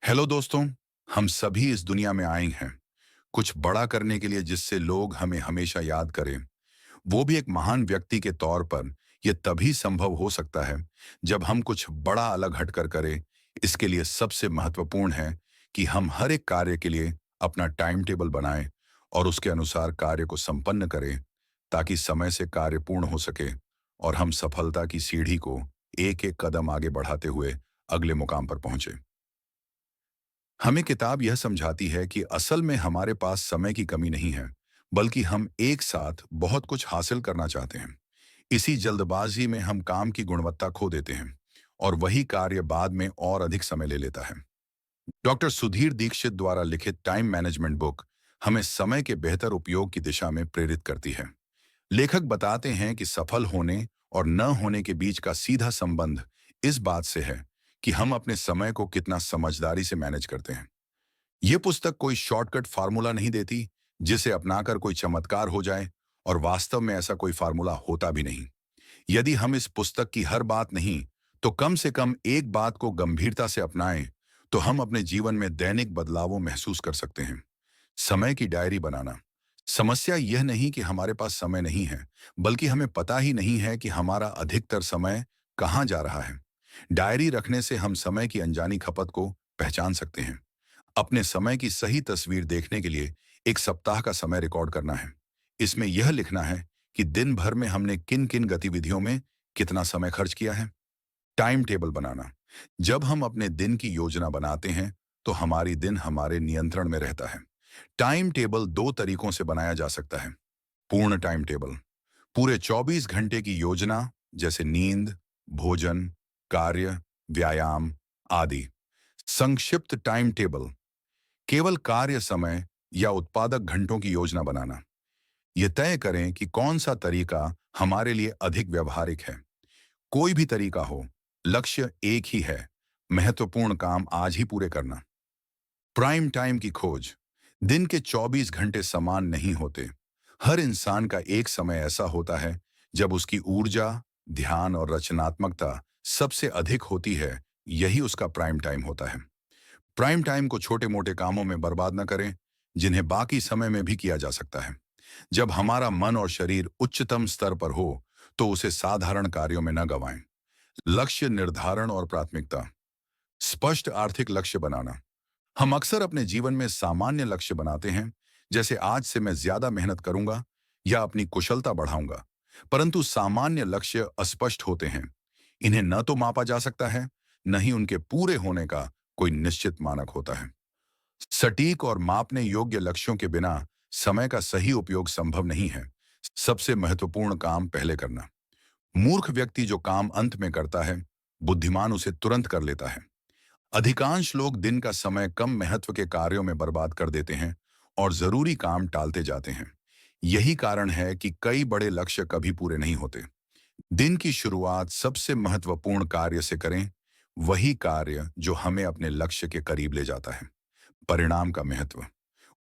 Hello दोस्तों। हम सभी इस दुनिया में आए हैं कुछ बड़ा करने के लिए जिससे लोग हमें हमेशा याद करें। वो भी एक महान व्यक्ति के तौर पर। यह तभी संभव हो सकता है जब हम कुछ बड़ा अलग हटकर करें। इसके लिए सबसे महत्वपूर्ण है कि हम हर एक कार्य के लिए अपना टाइम टेबल बनाएं और उसके अनुसार कार्य को संपन्न करें, ताकि समय से कार्य पूर्ण हो सके और हम सफलता की सीढ़ी को एक एक कदम आगे बढ़ाते हुए अगले मुकाम पर पहुंचे। हमें किताब यह समझाती है कि असल में हमारे पास समय की कमी नहीं है, बल्कि हम एक साथ बहुत कुछ हासिल करना चाहते हैं। इसी जल्दबाजी में हम काम की गुणवत्ता खो देते हैं और वही कार्य बाद में और अधिक समय ले लेता है। डॉक्टर सुधीर दीक्षित द्वारा लिखित टाइम मैनेजमेंट बुक हमें समय के बेहतर उपयोग की दिशा में प्रेरित करती है। लेखक बताते हैं कि सफल होने और न होने के बीच का सीधा संबंध इस बात से है कि हम अपने समय को कितना समझदारी से मैनेज करते हैं। ये पुस्तक कोई शॉर्टकट फार्मूला नहीं देती जिसे अपनाकर कोई चमत्कार हो जाए, और वास्तव में ऐसा कोई फार्मूला होता भी नहीं। यदि हम इस पुस्तक की हर बात नहीं तो कम से कम एक बात को गंभीरता से अपनाएं, तो हम अपने जीवन में दैनिक बदलावों महसूस कर सकते हैं। समय की डायरी बनाना। समस्या यह नहीं कि हमारे पास समय नहीं है, बल्कि हमें पता ही नहीं है कि हमारा अधिकतर समय कहाँ जा रहा है। डायरी रखने से हम समय की अनजानी खपत को पहचान सकते हैं। अपने समय की सही तस्वीर देखने के लिए एक सप्ताह का समय रिकॉर्ड करना है। इसमें यह लिखना है कि दिन भर में हमने किन किन गतिविधियों में कितना समय खर्च किया है। टाइम टेबल बनाना। जब हम अपने दिन की योजना बनाते हैं तो हमारी दिन हमारे नियंत्रण में रहता है। टाइम टेबल दो तरीकों से बनाया जा सकता है। पूर्ण टाइम टेबल, पूरे 24 घंटे की योजना, जैसे नींद, भोजन, कार्य, व्यायाम आदि। संक्षिप्त टाइम टेबल, केवल कार्य समय या उत्पादक घंटों की योजना बनाना। यह तय करें कि कौन सा तरीका हमारे लिए अधिक व्यवहारिक है। कोई भी तरीका हो, लक्ष्य एक ही है, महत्वपूर्ण काम आज ही पूरे करना। प्राइम टाइम की खोज। दिन के 24 घंटे समान नहीं होते। हर इंसान का एक समय ऐसा होता है जब उसकी ऊर्जा, ध्यान और रचनात्मकता सबसे अधिक होती है। यही उसका प्राइम टाइम होता है। प्राइम टाइम को छोटे मोटे कामों में बर्बाद न करें, जिन्हें बाकी समय में भी किया जा सकता है। जब हमारा मन और शरीर उच्चतम स्तर पर हो तो उसे साधारण कार्यों में न गंवाएं। लक्ष्य निर्धारण और प्राथमिकता। स्पष्ट आर्थिक लक्ष्य बनाना। हम अक्सर अपने जीवन में सामान्य लक्ष्य बनाते हैं, जैसे आज से मैं ज्यादा मेहनत करूंगा या अपनी कुशलता बढ़ाऊंगा। परंतु सामान्य लक्ष्य अस्पष्ट होते हैं। इन्हें न तो मापा जा सकता है, न ही उनके पूरे होने का कोई निश्चित मानक होता है। सटीक और मापने योग्य लक्ष्यों के बिना समय का सही उपयोग संभव नहीं है। सबसे महत्वपूर्ण काम पहले करना। मूर्ख व्यक्ति जो काम अंत में करता है, बुद्धिमान उसे तुरंत कर लेता है। अधिकांश लोग दिन का समय कम महत्व के कार्यों में बर्बाद कर देते हैं और जरूरी काम टालते जाते हैं। यही कारण है कि कई बड़े लक्ष्य कभी पूरे नहीं होते। दिन की शुरुआत सबसे महत्वपूर्ण कार्य से करें, वही कार्य जो हमें अपने लक्ष्य के करीब ले जाता है। परिणाम का महत्व।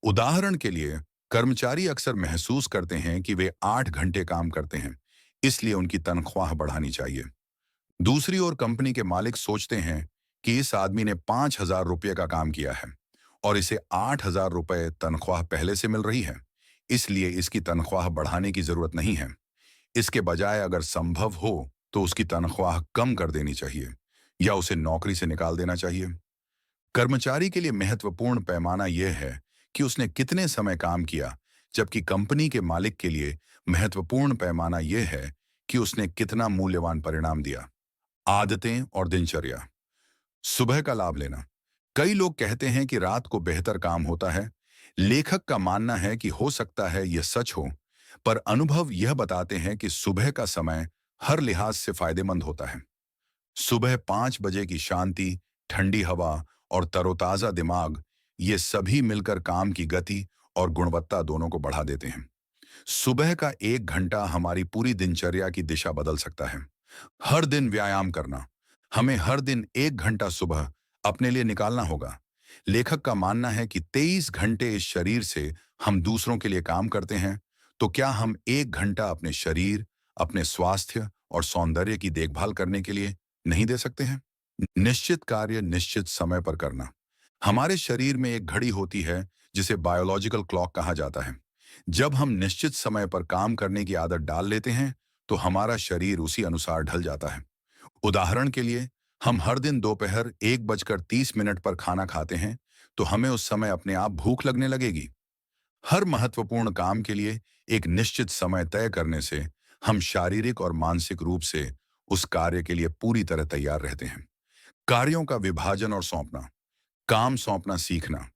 उदाहरण के लिए, कर्मचारी अक्सर महसूस करते हैं कि वे 8 घंटे काम करते हैं, इसलिए उनकी तनख्वाह बढ़ानी चाहिए। दूसरी ओर कंपनी के मालिक सोचते हैं कि इस आदमी ने 5,000 रुपये का काम किया है और इसे 8,000 रुपये तनख्वाह पहले से मिल रही है, इसलिए इसकी तनख्वाह बढ़ाने की जरूरत नहीं है। इसके बजाय अगर संभव हो तो उसकी तनख्वाह कम कर देनी चाहिए या उसे नौकरी से निकाल देना चाहिए। कर्मचारी के लिए महत्वपूर्ण पैमाना यह है कि उसने कितने समय काम किया, जबकि कंपनी के मालिक के लिए महत्वपूर्ण पैमाना यह है कि उसने कितना मूल्यवान परिणाम दिया। आदतें और दिनचर्या। सुबह का लाभ लेना। कई लोग कहते हैं कि रात को बेहतर काम होता है। लेखक का मानना है कि हो सकता है यह सच हो, पर अनुभव यह बताते हैं कि सुबह का समय हर लिहाज से फायदेमंद होता है। सुबह 5 बजे की शांति, ठंडी हवा और तरोताजा दिमाग, ये सभी मिलकर काम की गति और गुणवत्ता दोनों को बढ़ा देते हैं। सुबह का 1 घंटा हमारी पूरी दिनचर्या की दिशा बदल सकता है। हर दिन व्यायाम करना। हमें हर दिन 1 घंटा सुबह अपने लिए निकालना होगा। लेखक का मानना है कि 23 घंटे इस शरीर से हम दूसरों के लिए काम करते हैं, तो क्या हम 1 घंटा अपने शरीर, अपने स्वास्थ्य और सौंदर्य की देखभाल करने के लिए नहीं दे सकते हैं? निश्चित कार्य निश्चित समय पर करना। हमारे शरीर में एक घड़ी होती है जिसे बायोलॉजिकल क्लॉक कहा जाता है। जब हम निश्चित समय पर काम करने की आदत डाल लेते हैं, तो हमारा शरीर उसी अनुसार ढल जाता है। उदाहरण के लिए, हम हर दिन दोपहर 1:30 पर खाना खाते हैं, तो हमें उस समय अपने आप भूख लगने लगेगी। हर महत्वपूर्ण काम के लिए एक निश्चित समय तय करने से हम शारीरिक और मानसिक रूप से उस कार्य के लिए पूरी तरह तैयार रहते हैं। कार्यों का विभाजन और सौंपना, काम सौंपना सीखना,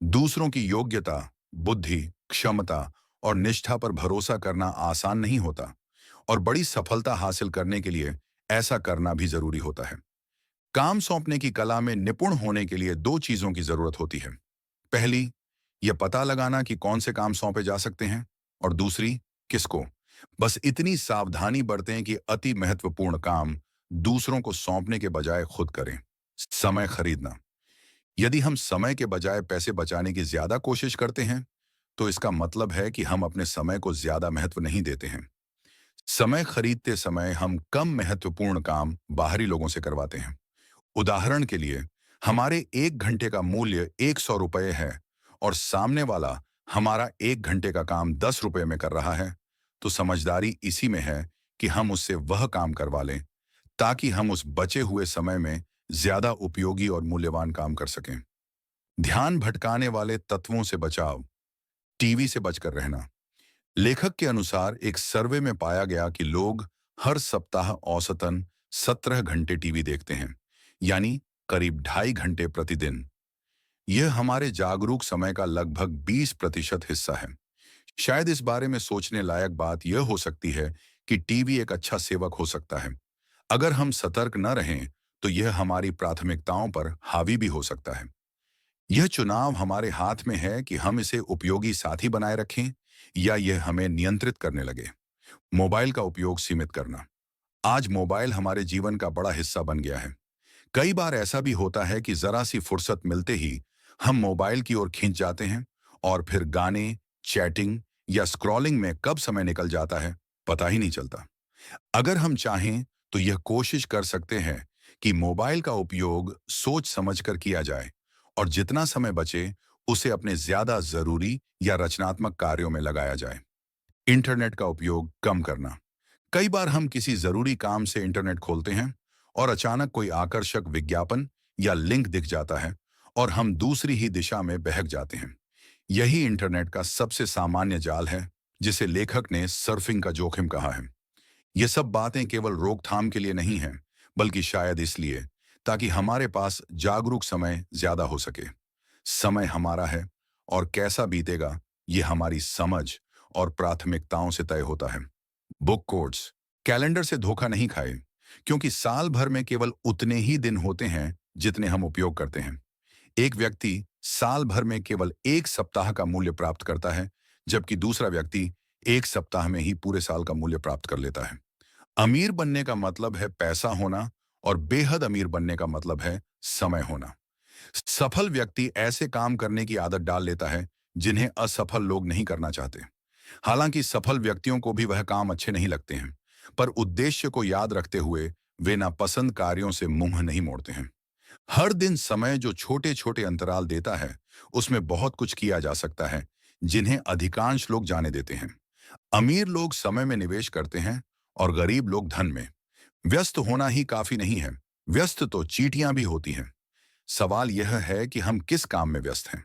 दूसरों की योग्यता, बुद्धि, क्षमता और निष्ठा पर भरोसा करना आसान नहीं होता, और बड़ी सफलता हासिल करने के लिए ऐसा करना भी जरूरी होता है। काम सौंपने की कला में निपुण होने के लिए दो चीजों की जरूरत होती है। पहली, यह पता लगाना कि कौन से काम सौंपे जा सकते हैं, और दूसरी, किसको। बस इतनी सावधानी बरतें कि अति महत्वपूर्ण काम दूसरों को सौंपने के बजाय खुद करें। समय खरीदना। यदि हम समय के बजाय पैसे बचाने की ज्यादा कोशिश करते हैं, तो इसका मतलब है कि हम अपने समय को ज्यादा महत्व नहीं देते हैं। समय खरीदते समय हम कम महत्वपूर्ण काम बाहरी लोगों से करवाते हैं। उदाहरण के लिए, हमारे 1 घंटे का मूल्य 100 रुपये है, और सामने वाला हमारा 1 घंटे का काम 10 रुपये में कर रहा है, तो समझदारी इसी में है कि हम उससे वह काम करवा लें, ताकि हम उस बचे हुए समय में ज्यादा उपयोगी और मूल्यवान काम कर सकें। ध्यान भटकाने वाले तत्वों से बचाव। टीवी से बचकर रहना। लेखक के अनुसार एक सर्वे में पाया गया कि लोग हर सप्ताह औसतन 17 घंटे टीवी देखते हैं, यानी करीब 2.5 घंटे प्रतिदिन। यह हमारे जागरूक समय का लगभग 20% हिस्सा है। शायद इस बारे में सोचने लायक बात यह हो सकती है कि टीवी एक अच्छा सेवक हो सकता है। अगर हम सतर्क न रहें, तो यह हमारी प्राथमिकताओं पर हावी भी हो सकता है। यह चुनाव हमारे हाथ में है कि हम इसे उपयोगी साथी बनाए रखें, या यह हमें नियंत्रित करने लगे। मोबाइल का उपयोग सीमित करना। आज मोबाइल हमारे जीवन का बड़ा हिस्सा बन गया है। कई बार ऐसा भी होता है कि जरा सी फुर्सत मिलते ही हम मोबाइल की ओर खींच जाते हैं, और फिर गाने, चैटिंग या स्क्रॉलिंग में कब समय निकल जाता है, पता ही नहीं चलता। अगर हम चाहें, तो यह कोशिश कर सकते हैं कि मोबाइल का उपयोग सोच समझकर किया जाए, और जितना समय बचे उसे अपने ज्यादा जरूरी या रचनात्मक कार्यों में लगाया जाए। इंटरनेट का उपयोग कम करना। कई बार हम किसी जरूरी काम से इंटरनेट खोलते हैं, और अचानक कोई आकर्षक विज्ञापन या लिंक दिख जाता है, और हम दूसरी ही दिशा में बहक जाते हैं। यही इंटरनेट का सबसे सामान्य जाल है, जिसे लेखक ने सर्फिंग का जोखिम कहा है। ये सब बातें केवल रोकथाम के लिए नहीं हैं, बल्कि शायद इसलिए ताकि हमारे पास जागरूक समय ज्यादा हो सके। समय हमारा है, और कैसा बीतेगा ये हमारी समझ और प्राथमिकताओं से तय होता है। Book quotes. कैलेंडर से धोखा नहीं खाए, क्योंकि साल भर में केवल उतने ही दिन होते हैं जितने हम उपयोग करते हैं। एक व्यक्ति साल भर में केवल 1 सप्ताह का मूल्य प्राप्त करता है, जबकि दूसरा व्यक्ति 1 सप्ताह में ही पूरे साल का मूल्य प्राप्त कर लेता है। अमीर बनने का मतलब है पैसा होना, और बेहद अमीर बनने का मतलब है समय होना। सफल व्यक्ति ऐसे काम करने की आदत डाल लेता है जिन्हें असफल लोग नहीं करना चाहते। हालांकि सफल व्यक्तियों को भी वह काम अच्छे नहीं लगते हैं, पर उद्देश्य को याद रखते हुए वे नापसंद कार्यों से मुंह नहीं मोड़ते हैं। हर दिन समय जो छोटे छोटे अंतराल देता है, उसमें बहुत कुछ किया जा सकता है, जिन्हें अधिकांश लोग जाने देते हैं। अमीर लोग समय में निवेश करते हैं, और गरीब लोग धन में। व्यस्त होना ही काफी नहीं है, व्यस्त तो चींटियां भी होती हैं। सवाल यह है कि हम किस काम में व्यस्त हैं।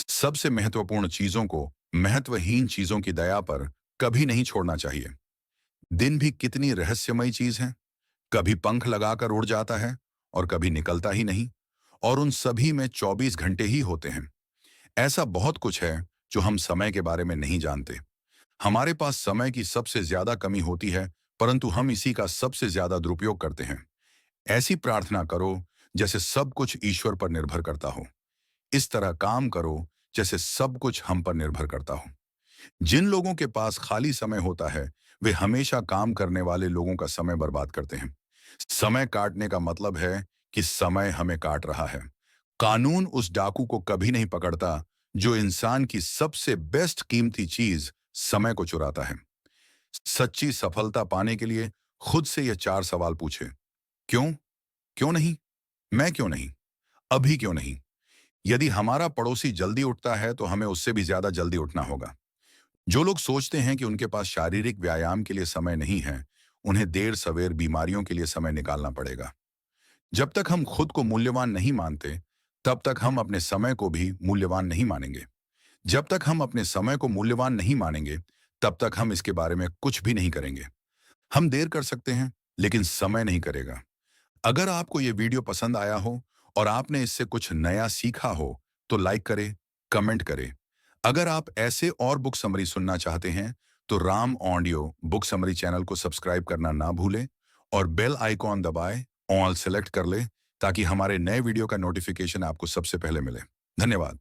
सबसे महत्वपूर्ण चीजों को महत्वहीन चीजों की दया पर कभी नहीं छोड़ना चाहिए। दिन भी कितनी रहस्यमयी चीज है। कभी पंख लगाकर उड़ जाता है, और कभी निकलता ही नहीं, और उन सभी में 24 घंटे ही होते हैं। ऐसा बहुत कुछ है जो हम समय के बारे में नहीं जानते। हमारे पास समय की सबसे ज्यादा कमी होती है, परंतु हम इसी का सबसे ज्यादा दुरुपयोग करते हैं। ऐसी प्रार्थना करो जैसे सब कुछ ईश्वर पर निर्भर करता हो। इस तरह काम करो जैसे सब कुछ हम पर निर्भर करता हो। जिन लोगों के पास खाली समय होता है, वे हमेशा काम करने वाले लोगों का समय बर्बाद करते हैं। समय काटने का मतलब है कि समय हमें काट रहा है। कानून उस डाकू को कभी नहीं पकड़ता जो इंसान की सबसे बेस्ट कीमती चीज समय को चुराता है। सच्ची सफलता पाने के लिए खुद से ये 4 सवाल पूछे। क्यों? क्यों नहीं? मैं क्यों नहीं? अभी क्यों नहीं? यदि हमारा पड़ोसी जल्दी उठता है तो हमें उससे भी ज्यादा जल्दी उठना होगा। जो लोग सोचते हैं कि उनके पास शारीरिक व्यायाम के लिए समय नहीं है, उन्हें देर सवेर बीमारियों के लिए समय निकालना पड़ेगा। जब तक हम खुद को मूल्यवान नहीं मानते, तब तक हम अपने समय को भी मूल्यवान नहीं मानेंगे। जब तक हम अपने समय को मूल्यवान नहीं मानेंगे, तब तक हम इसके बारे में कुछ भी नहीं करेंगे। हम देर कर सकते हैं, लेकिन समय नहीं करेगा। अगर आपको ये वीडियो पसंद आया हो और आपने इससे कुछ नया सीखा हो, तो लाइक करें, कमेंट करें। अगर आप ऐसे और बुक समरी सुनना चाहते हैं, तो Ram audio book summary channel को सब्सक्राइब करना ना भूलें और बेल आइकॉन दबाएं, ऑल सेलेक्ट कर लें, ताकि हमारे नए वीडियो का नोटिफिकेशन आपको सबसे पहले मिले। धन्यवाद।